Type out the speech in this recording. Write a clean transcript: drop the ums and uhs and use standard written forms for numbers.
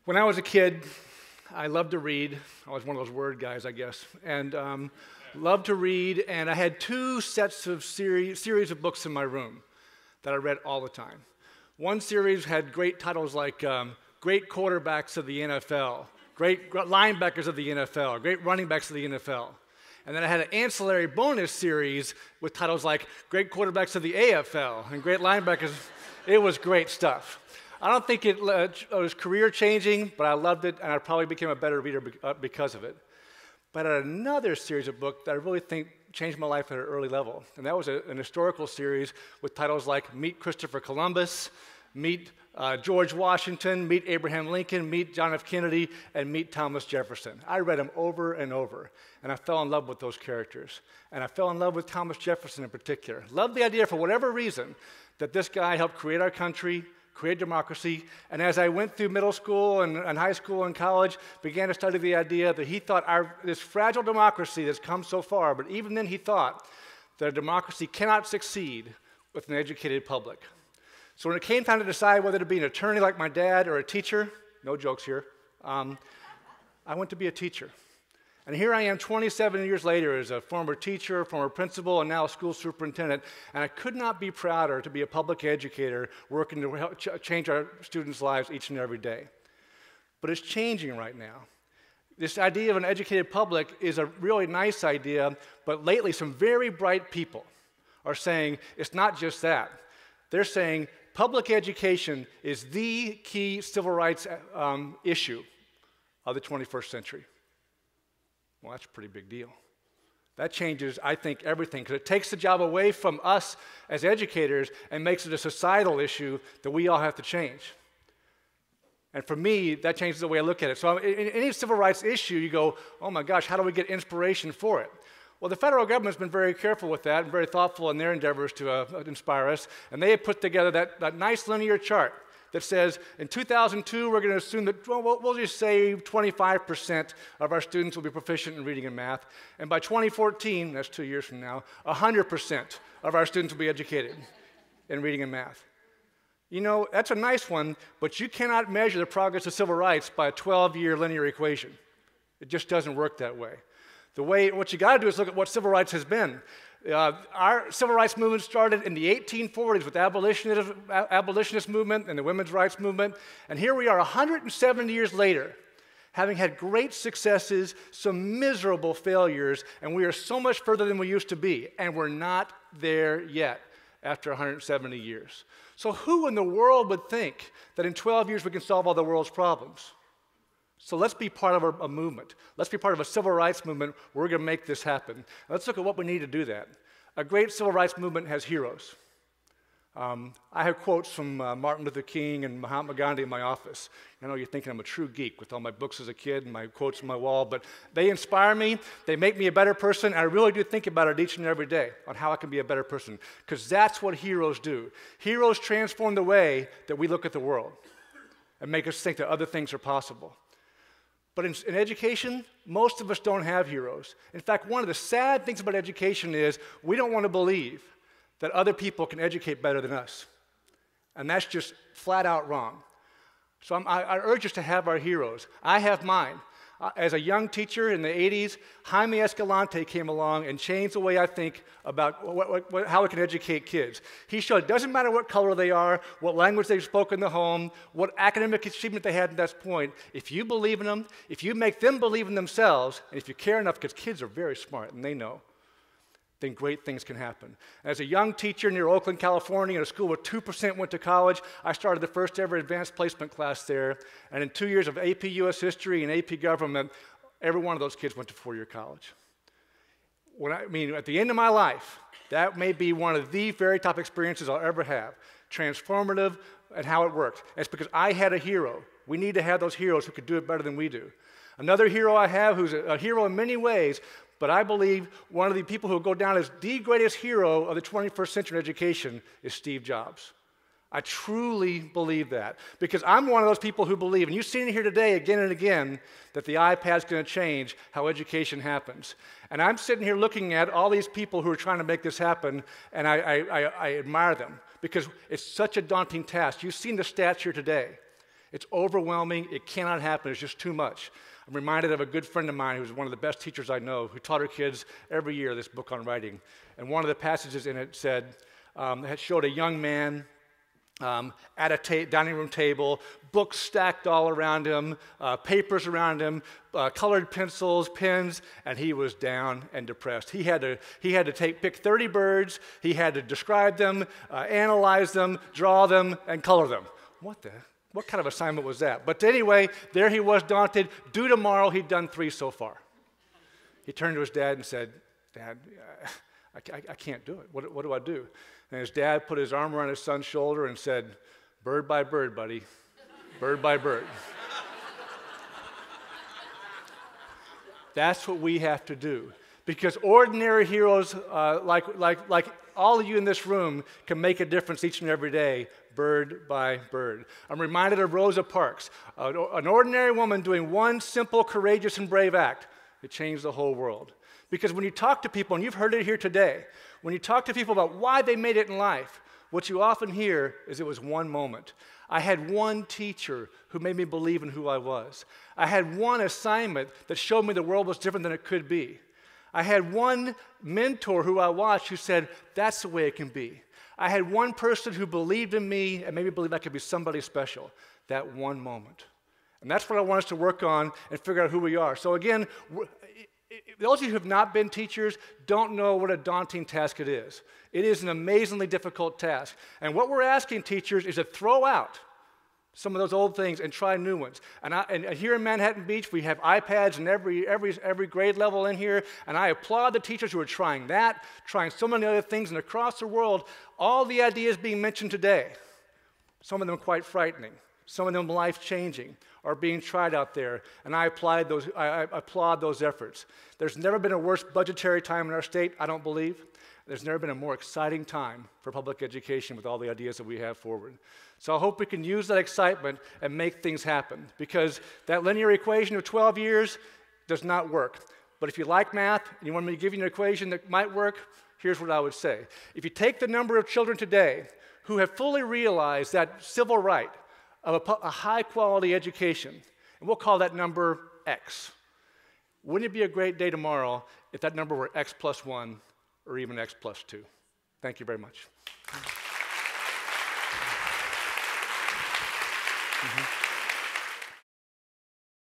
When I was a kid, I loved to read. I was one of those word guys, I guess, and loved to read. And I had two sets of series of books in my room that I read all the time. One series had great titles like Great Quarterbacks of the NFL, Great Linebackers of the NFL, Great Running Backs of the NFL. And then I had an ancillary bonus series with titles like Great Quarterbacks of the AFL and Great Linebackers. It was great stuff. I don't think it was career-changing, but I loved it, and I probably became a better reader because of it. But I had another series of books that I really think changed my life at an early level, and that was an historical series with titles like Meet Christopher Columbus, Meet George Washington, Meet Abraham Lincoln, Meet John F. Kennedy, and Meet Thomas Jefferson. I read them over and over, and I fell in love with those characters. And I fell in love with Thomas Jefferson in particular. Loved the idea, for whatever reason, that this guy helped create our country, create democracy, and as I went through middle school and high school and college, began to study the idea that he thought this fragile democracy that's come so far, but even then he thought that a democracy cannot succeed with an educated public. So when it came time to decide whether to be an attorney like my dad or a teacher, no jokes here, I went to be a teacher. And here I am 27 years later as a former teacher, former principal, and now a school superintendent, and I could not be prouder to be a public educator working to help change our students' lives each and every day. But it's changing right now. This idea of an educated public is a really nice idea, but lately some very bright people are saying it's not just that. They're saying public education is the key civil rights issue of the 21st century. Well, that's a pretty big deal. That changes, I think, everything, because it takes the job away from us as educators and makes it a societal issue that we all have to change. And for me, that changes the way I look at it. So in any civil rights issue, you go, oh my gosh, how do we get inspiration for it? Well, the federal government's been very careful with that and very thoughtful in their endeavors to inspire us. And they have put together that nice linear chart that says in 2002, we're going to assume that, well, we'll just say 25% of our students will be proficient in reading and math. And by 2014, that's 2 years from now, 100% of our students will be educated in reading and math. You know, that's a nice one, but you cannot measure the progress of civil rights by a 12-year linear equation. It just doesn't work that way. What you got to do is look at what civil rights has been. Our civil rights movement started in the 1840s with the abolitionist movement and the women's rights movement, and here we are 170 years later, having had great successes, some miserable failures, and we are so much further than we used to be, and we're not there yet after 170 years. So who in the world would think that in 12 years we can solve all the world's problems? So let's be part of a movement. Let's be part of a civil rights movement. We're going to make this happen. Let's look at what we need to do that. A great civil rights movement has heroes. I have quotes from Martin Luther King and Mahatma Gandhi in my office. I know you're thinking I'm a true geek with all my books as a kid and my quotes on my wall, but they inspire me. They make me a better person, and I really do think about it each and every day on how I can be a better person, because that's what heroes do. Heroes transform the way that we look at the world and make us think that other things are possible. But in education, most of us don't have heroes. In fact, one of the sad things about education is we don't want to believe that other people can educate better than us. And that's just flat out wrong. So I urge us to have our heroes. I have mine. As a young teacher in the 80s, Jaime Escalante came along and changed the way I think about how we can educate kids. He showed it doesn't matter what color they are, what language they've spoken in the home, what academic achievement they had at that point. If you believe in them, if you make them believe in themselves, and if you care enough, because kids are very smart and they know, then great things can happen. As a young teacher near Oakland, California, in a school where 2% went to college, I started the first ever advanced placement class there, and in 2 years of AP US History and AP Government, every one of those kids went to four-year college. At the end of my life, that may be one of the very top experiences I'll ever have, transformative and how it worked. And it's because I had a hero. We need to have those heroes who could do it better than we do. Another hero I have, who's a hero in many ways, but I believe one of the people who will go down as the greatest hero of the 21st century education is Steve Jobs. I truly believe that, because I'm one of those people who believe, and you've seen it here today again and again, that the iPad's going to change how education happens. And I'm sitting here looking at all these people who are trying to make this happen, and I admire them, because it's such a daunting task. You've seen the stats here today. It's overwhelming. It cannot happen. It's just too much. I'm reminded of a good friend of mine who was one of the best teachers I know, who taught her kids every year this book on writing. And one of the passages in it said, it showed a young man at a dining room table, books stacked all around him, papers around him, colored pencils, pens, and he was down and depressed. He had to pick 30 birds. He had to describe them, analyze them, draw them, and color them. What kind of assignment was that? But anyway, there he was, daunted. Due tomorrow, he'd done 3 so far. He turned to his dad and said, "Dad, I can't do it. What do I do?" And his dad put his arm around his son's shoulder and said, "Bird by bird, buddy, bird by bird." That's what we have to do. Because ordinary heroes like all of you in this room can make a difference each and every day, bird by bird. I'm reminded of Rosa Parks, an ordinary woman doing one simple, courageous, and brave act. It changed the whole world. Because when you talk to people, and you've heard it here today, when you talk to people about why they made it in life, what you often hear is it was one moment. I had one teacher who made me believe in who I was. I had one assignment that showed me the world was different than it could be. I had one mentor who I watched who said, that's the way it can be. I had one person who believed in me and made me believe I could be somebody special. That one moment. And that's what I want us to work on and figure out who we are. So again, those of you who have not been teachers don't know what a daunting task it is. It is an amazingly difficult task. And what we're asking teachers is to throw out some of those old things and try new ones. And here in Manhattan Beach, we have iPads in every grade level in here, and I applaud the teachers who are trying that, trying so many other things, and across the world, all the ideas being mentioned today, some of them quite frightening, some of them life-changing, are being tried out there, and I applaud those efforts. There's never been a worse budgetary time in our state, I don't believe. There's never been a more exciting time for public education with all the ideas that we have forward. So I hope we can use that excitement and make things happen, because that linear equation of 12 years does not work. But if you like math and you want me to give you an equation that might work, here's what I would say. If you take the number of children today who have fully realized that civil right of a high-quality education, and we'll call that number X, wouldn't it be a great day tomorrow if that number were X plus 1 or even X plus 2? Thank you very much.